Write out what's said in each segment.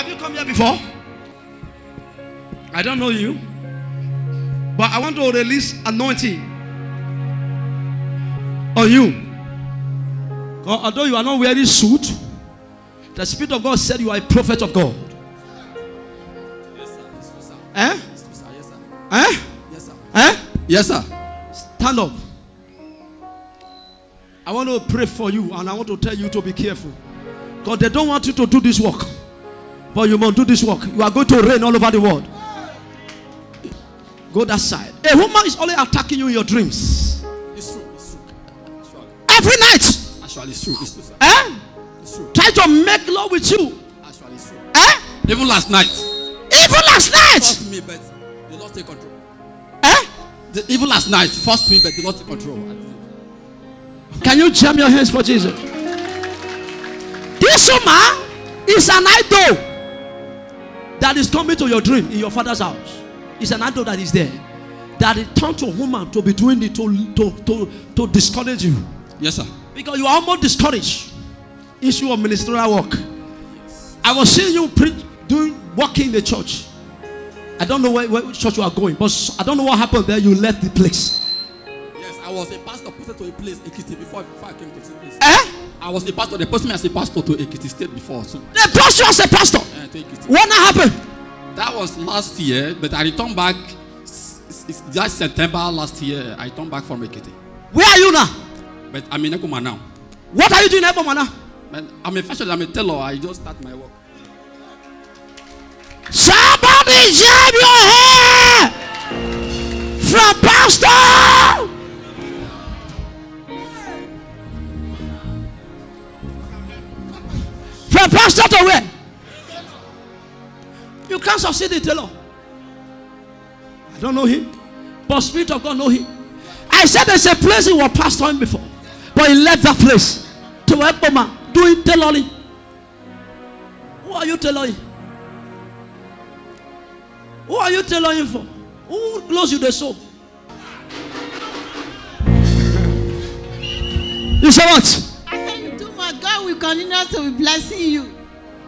Have you come here before? I don't know you. But I want to release anointing on you. Although you are not wearing suit, the Spirit of God said you are a prophet of God. Yes, sir. Yes, sir. Eh? Yes, sir. Yes, sir. Eh? Yes, sir. Eh? Yes, sir. Stand up. I want to pray for you and I want to tell you to be careful. Because they don't want you to do this work. But you must do this work. You are going to reign all over the world. Go that side. A woman is only attacking you in your dreams. It's true. It's true. Actually. Every night. Actually, it's true. It's true, sir. Eh? It's true. Try to make love with you. Actually, it's true. Eh? Even last night. Even last night. Forced me, but they lost their control. Eh? Even last night, forced me, but they lost their control. Can you jam your hands for Jesus? This woman is an idol that is coming to your dream in your father's house. It's an idol that is there. That it turned to a woman to be doing it to discourage you. Yes, sir. Because you are almost discouraged. Issue of ministerial work. Yes. I was seeing you working in the church. I don't know where church you are going, but I don't know what happened there. You left the place. Yes, I was a pastor posted to a place, Ekiti, before I came to this place. Eh? I was a pastor. They posted me as a pastor to Ekiti State before. So. They posted you as a pastor? To Ekiti. What happened? That was last year, but I returned back. It's just September last year. I returned back from Ekiti. Where are you now? But I'm in Ekoma now. What are you doing in Ekoma now? I'm a fashion. I'm a tailor. I just start my work. Somebody jab your hair from pastor. From pastor to where? You can't succeed in tailor. I don't know him, but Spirit of God know him. I said there's a place he was pastoring before, but he left that place to Ekoma doing tailoring. Who are you tailoring? Who are you tailoring for? Who blows you the soul? You say what? I said you do my God will continue to be blessing you.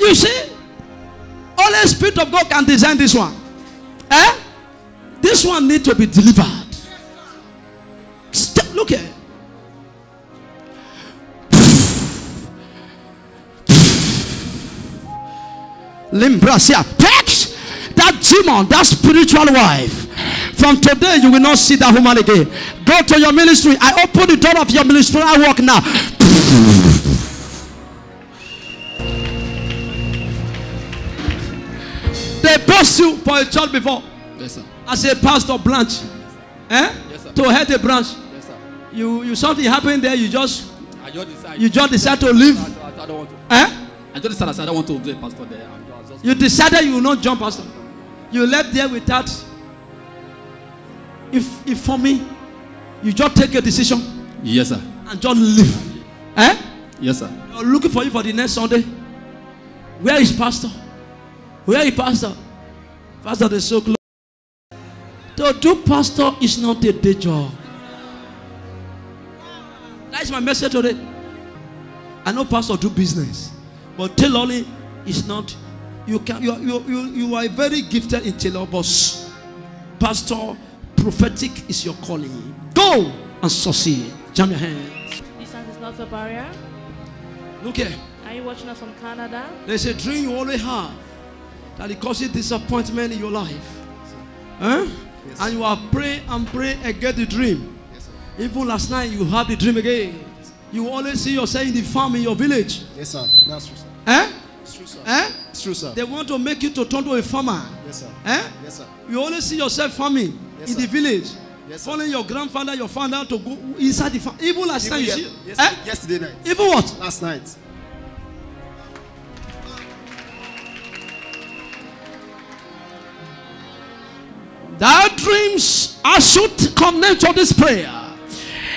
You see? Only Spirit of God can design this one. Eh? This one needs to be delivered. Look here. Limbrasia. Take that demon, that spiritual wife. From today, you will not see that woman again. Go to your ministry. I open the door of your ministerial work now. They post you for a church before. Yes, sir. As a pastor branch. Eh? Yes, sir. To head a branch. Yes, sir. You something happened there, you just decide to leave. I don't want to. Eh? I just decided I don't want to be a pastor there. You decided you will not jump pastor. You left there without. If for me, you just take a decision. Yes, sir. And just leave. Eh? Yes, sir. You're looking for you for the next Sunday. Where is pastor? Where is pastor? Pastor, they're so close. To do pastor is not a day job. That is my message today. I know pastor do business, but tailoring is not. You are very gifted in tailor, but pastor, prophetic is your calling. Go and succeed. Jam your hands. Distance is not a barrier. Look here. Are you watching us from Canada? There's a dream you always have that it causes disappointment in your life. Huh? Yes, and you are pray and pray and get the dream. Yes, even last night you have the dream again. You always see yourself in the farm in your village. Yes, sir. That's true, sir. Eh? It's true, sir. Eh? It's true, sir. They want to make you to turn to a farmer. Yes, sir. Eh? Yes, sir. You always see yourself farming in the village. Yes, following your grandfather, your father to go inside the farm. Even last night, you see. Yesterday night. Even what? Last night. Thy dreams are should connect to this prayer.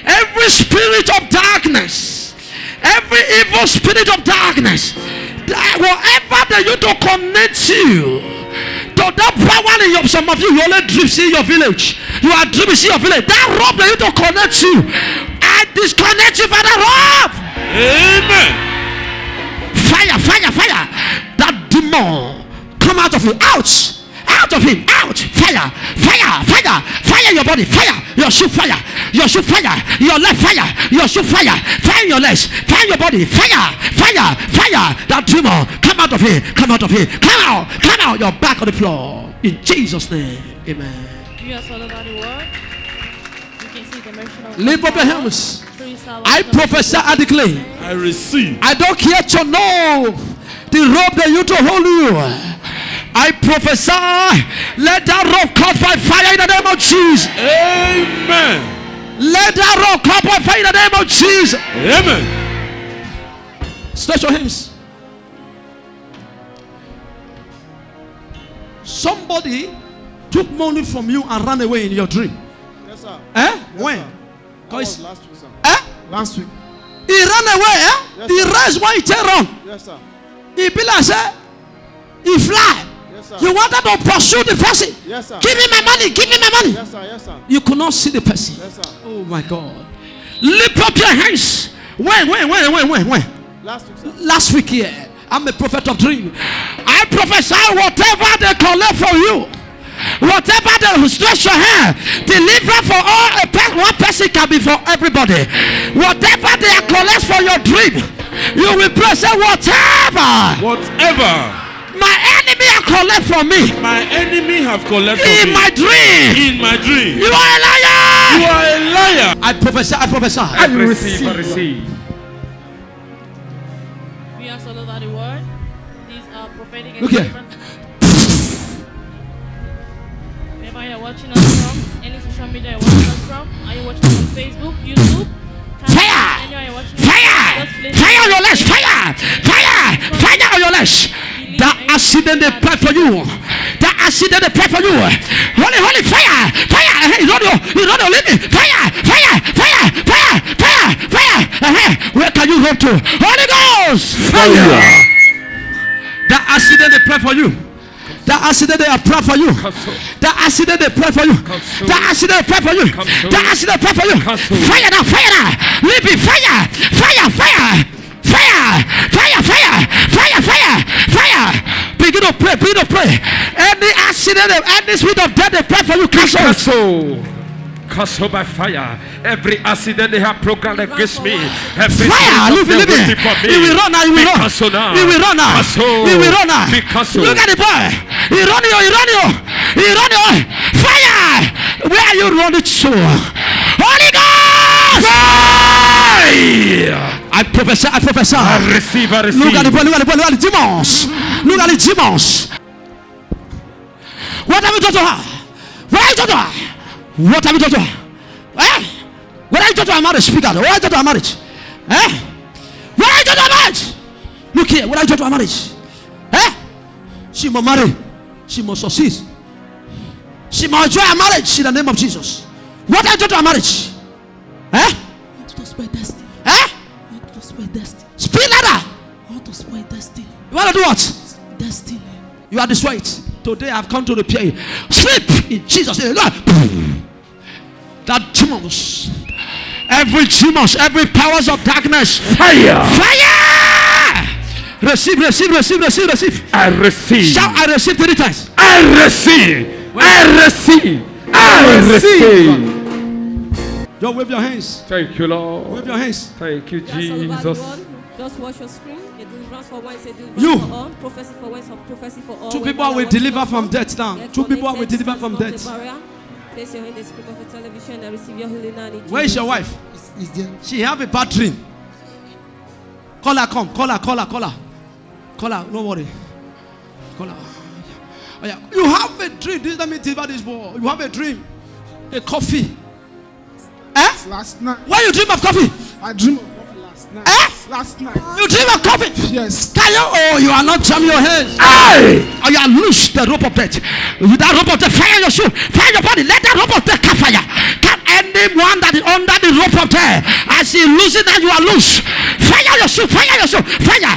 Every spirit of darkness, every evil spirit of darkness, whatever they use to connect you to that power in your, some of you only dream see your village. You are dreaming see your village. That rope they use to connect you, I disconnect you from that rope. Amen. Fire, fire, fire. That demon Out of him. Out. Out of him. Out. Fire. Fire. Fire. Fire your body. Fire. Your shoe fire. Your shoe fire. Your leg fire. Your shoe fire. Fire your legs. Fire your body. Fire. Fire. Fire. That demon. Come out of here. Come out of here. Come out. Come out. You're back on the floor. In Jesus' name. Amen. You are followed by the word. You can see the mention of Lift up your hands. I prophesy, I declare. I receive. I don't care to know the rope that you to hold you. I prophesy, let that rope caught by fire in the name of Jesus. Amen. Let that rope caught by fire in the name of Jesus. Amen. Stretch your hands. Somebody took money from you and ran away in your dream. Yes, sir. Eh? Yes, When? sir. That was last week, sir. Eh? Last week. He ran away. Eh? Yes, He sir. raised one, he turned wrong. Yes, sir. He be like, say, he fly. Yes, sir. You wanted to pursue the person. Yes, sir. Give me my money. Give me my money. Yes, sir. Yes, sir. You could not see the person. Yes, sir. Oh my God. Lift up your hands. When? Last week, sir. Last week here. I'm a prophet of dream. I prophesy whatever they collect for you. Whatever they stretch your hand. Deliver for all. One person can be for everybody. Whatever they collect for your dream. You will pray, say whatever. Whatever My enemy are collect from me. my enemy have collected In my dream. in my dream. You are a liar. You are a liar. I prophesy. I prophesy. I receive. I receive. We are followed by the word. These are prophetic Look here. encouragements. Wherever you're watching us from, any social media you're watching us from, are you watching us on Facebook, YouTube? Fire! Anywhere you're watching us, Fire! just place Fire on your legs! Fire! Fire! Fire on your legs! That accident they pray for you. That accident they pray for you. Holy fire! Fire! You don't leave me. Fire! Fire! Fire! Fire! Fire! Fire! Where can you run to? Holy Ghost! Fire! That accident they pray for you. That accident they pray for you. That accident they pray for you. That accident they pray for you. That accident they pray for you. Fire now! Fire now! Leave me! Fire! Fire! Fire! Fire! Fire! Fire! Fire! Fire! Fire! Begin to pray. Begin to pray. Any accident, any spirit of death, they pray for you. Cancel. Cancel by fire. Every accident they have programmed against me. Every Fire! Leave it. He will run now. He will run. Cancel now. He will run now. Cancel. He will run now. Be canceled. Look at the boy. He run you. He run you. He run you. Fire! Where are you running to? Holy Ghost! Fire! I prophesy. I prophesy. I receive. I receive. Look at the boy. Look at the boy. Look at the demons. Look at the demons. What have you done to her? What have you done to her? What have you done to her? Eh? What have you done to her marriage? Speak out. What have you done to her marriage? Eh? What have you done to her marriage? Look here. What have you done to her marriage? Eh? She must marry. She must succeed. She must enjoy her marriage in the name of Jesus. What have you done to her marriage? Eh? I want to spoil destiny. Eh? I want to spoil destiny. Speak louder. I want to spoil destiny. You want to do what? Destiny. You are destroyed. Today I've come to repair you. Sleep in Jesus' name. That demons, every demons, every powers of darkness, Fire. fire! Receive. I receive. Shout, I receive 3 times. I receive. I receive. I receive. Don't wave your hands. Thank you, Lord. Wave your hands. Thank you, That's all about the Jesus. one. Just watch your screen. A deliverance for one, a deliverance You. for all. Prophecy for one, prophecy for all. 2 Whenever people will you're watching deliver us from on, death now. get 2 people will connected, deliver from stand not a death. barrier. Place your hand in the speaker of the television and receive your healing now in Where is Jesus' your name. wife? Is there? She have a bad dream. Call her, come. Call her. Call her. No worry. Call her. Oh, yeah. You have a dream. This let me deliver this boy. You have a dream. A coffee. Eh? Last night. Why you dream of coffee? I dreamed of coffee last night. Eh? Last night. You dream of coffee? Yes. Can you? Oh, you are not jamming your hands. Aye. Oh, you are loose the rope of death. With that rope of death, fire your shoe, fire your body. Let that rope of death catch fire. Can anyone that is under the rope of death, as he loses that you are loose, fire your shoe, fire your shoe, fire.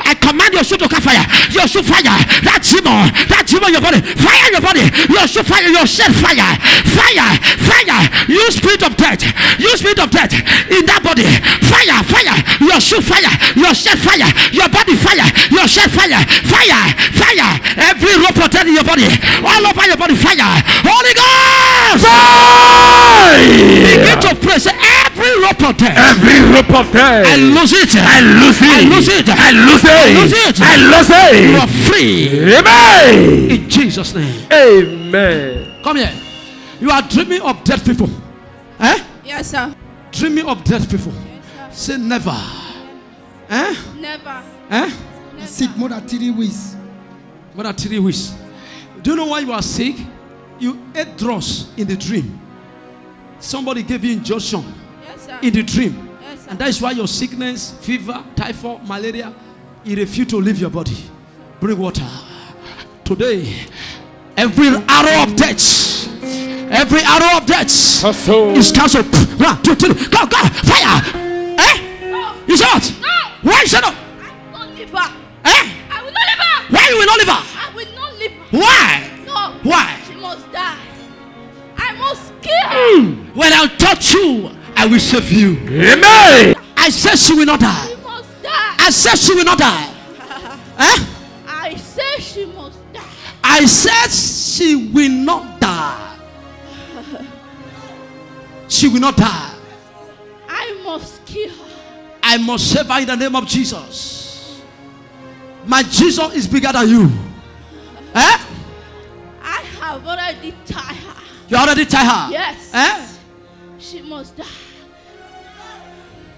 I command your shoe to catch fire. Your shoe fire. That demon in your body, fire your body. Your shoe fire, your shed fire. You spirit of death, in that body, fire. Your shoe fire, your shed fire, your body fire, your shed fire. Every rope of death in your body, all over your body, fire. Holy Ghost! Begin to pray. Say, every rope of death. Every rope of death. I lose it. I lose it. I lose it. I lose it. I lose it. I lose it. You are free. Amen. In Jesus' name. Amen. Come here. You are dreaming of dead people. Eh? Yes, sir. Dreaming of dead people. Say never. Eh? Never. Eh? Sick more than 3 weeks. More than 3 weeks. Do you know why you are sick? You ate drugs in the dream. Somebody gave you injection Yes, sir. in the dream. Yes, sir. And that is why your sickness, fever, typhoid, malaria, it refuse to leave your body. Bring water. Today, every arrow of death, every arrow of death is cancelled. 1, 2, 3, go, go, fire! Eh? No. You said what? No. Why you said no? I will not live her. Eh? I will not live her. Why you will not leave her? I will not live her. Why? No. Why? She must die. I must kill her. When I touch you, I will save you. Amen. I said she will not die. She must die. I said she will not die. Eh? I say she must die. I said she will not die. She will not die. I must kill her. I must save her in the name of Jesus. My Jesus is bigger than you. Eh? I have already tied her. You already tie her? Yes. Eh? She must die.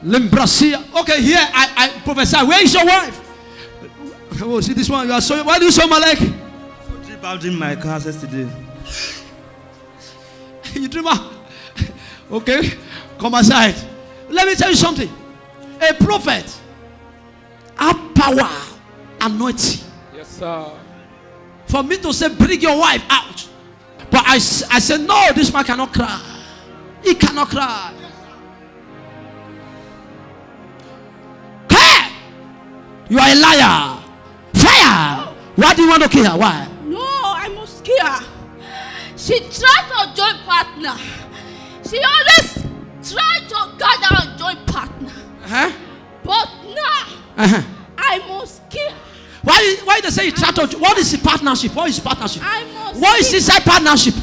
Limbrasia. Okay, here I prophesy. Where is your wife? Oh, see this one. You are so. Why do you show my leg? So trip out in my car yesterday. You dream out. Okay, come aside. Let me tell you something. A prophet have power, anointing. Yes, sir. For me to say, bring your wife out. But I said, no, this man cannot cry. He cannot cry. Hey! You are a liar. Fire! Why do you want to kill her? Why? No, I must kill her. She tried to join partner. She always tried to gather and join partner. Uh-huh. But now, Uh-huh. I must kill her. Why they say you try to? What is the partnership? What is partnership? I must What is kill inside partnership?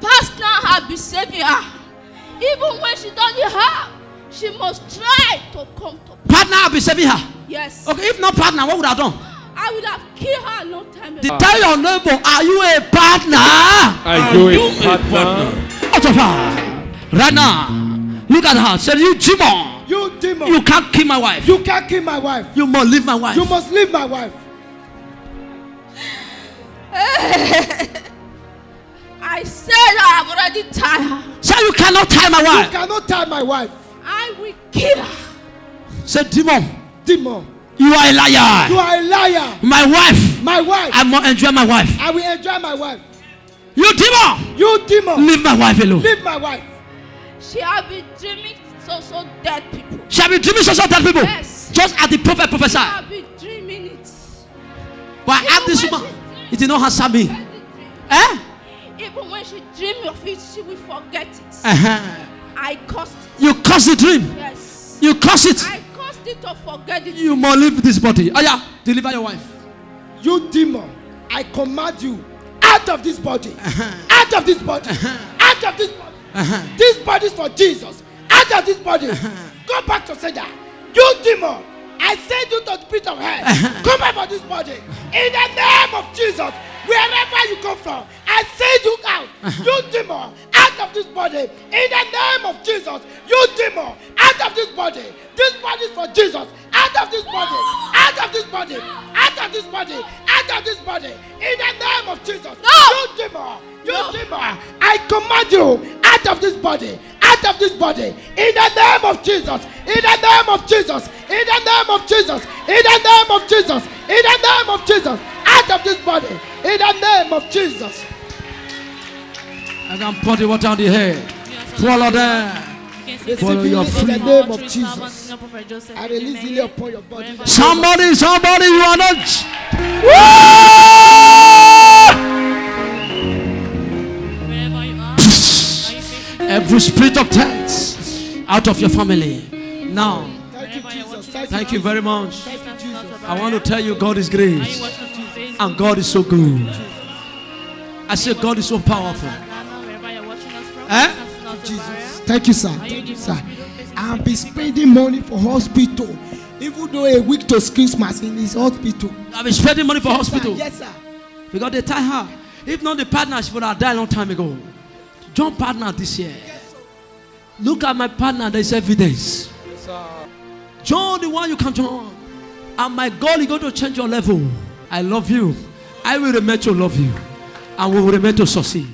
Partner have been saving her. Even when she doesn't have, she must try to come to. Partner will be saving her. Yes. Okay, if not partner, what would I have done? I would have killed her a long time ago. Tell your neighbor, are you a partner? I do it, partner. Out of her. Right now. Look at her. Say, you demon. You demon. You can't kill my wife. You can't kill my wife. You must leave my wife. You must leave my wife. I said I have already tied her. Say, you cannot tie my You wife. cannot tie my wife. I will kill her. Say, demon. Demon. You are a liar. You are a liar. My wife. My wife. I must enjoy my wife. I will enjoy my wife. You demon. You demon. Leave my wife alone. Leave my wife. She have been dreaming so dead people. Shall we dream so dead people? Yes. Just as the prophet She prophesied. have been dreaming it. But I asked this woman. It did not answer me. Eh? Even when she dream of it, she will forget it. Uh-huh. I caused it. You curse the dream. Yes. You curse it. I caused it to forget it. You must leave this body. Oh yeah, deliver your wife. You demon. I command you out of this body. Out of this body. Out of this body. This body is for Jesus. Out of this body. Go back to Satan. You demon. I send you to the pit of hell. Come back for this body. In the name of Jesus. Wherever you come from, I send you out. You demon. Out of this body. In the name of Jesus. You demon. Out of this body. This body is for Jesus. Out of this body. Out of this body. Out of this body. Out of this body. In the name of Jesus. No. You demon. You demon. I command you out of this body. Out of this body. In the name of Jesus. In the name of Jesus. In the name of Jesus. In the name of Jesus. In the name of Jesus. Out of this body. In the name of Jesus. I can pour the water on the head. Follow them. Follow your In free. the name of Jesus. I release healing upon your body. Somebody, you are not. Wherever you are, are you facing Every spirit of death out of your family. Now, Thank you, Jesus. thank you very much. Thank you, Jesus. I want to tell you God is Are you grace. watching us on Facebook? And God is so good. I say God is so powerful. Wherever you're watching us from, Eh? that's not a barrier. Thank you, sir. Are you the Sir, hospital facing I've been spending money for hospital. Even though a week to Christmas in his hospital. I've been spending money for Yes, hospital. sir. Yes, sir. Because they tie her. If not the partner, she would have died a long time ago. Join partner this year. Look at my partner, there is evidence. Join the one you can join. And my God is going to change your level. I love you. I will remain to love you. And we will remain to succeed.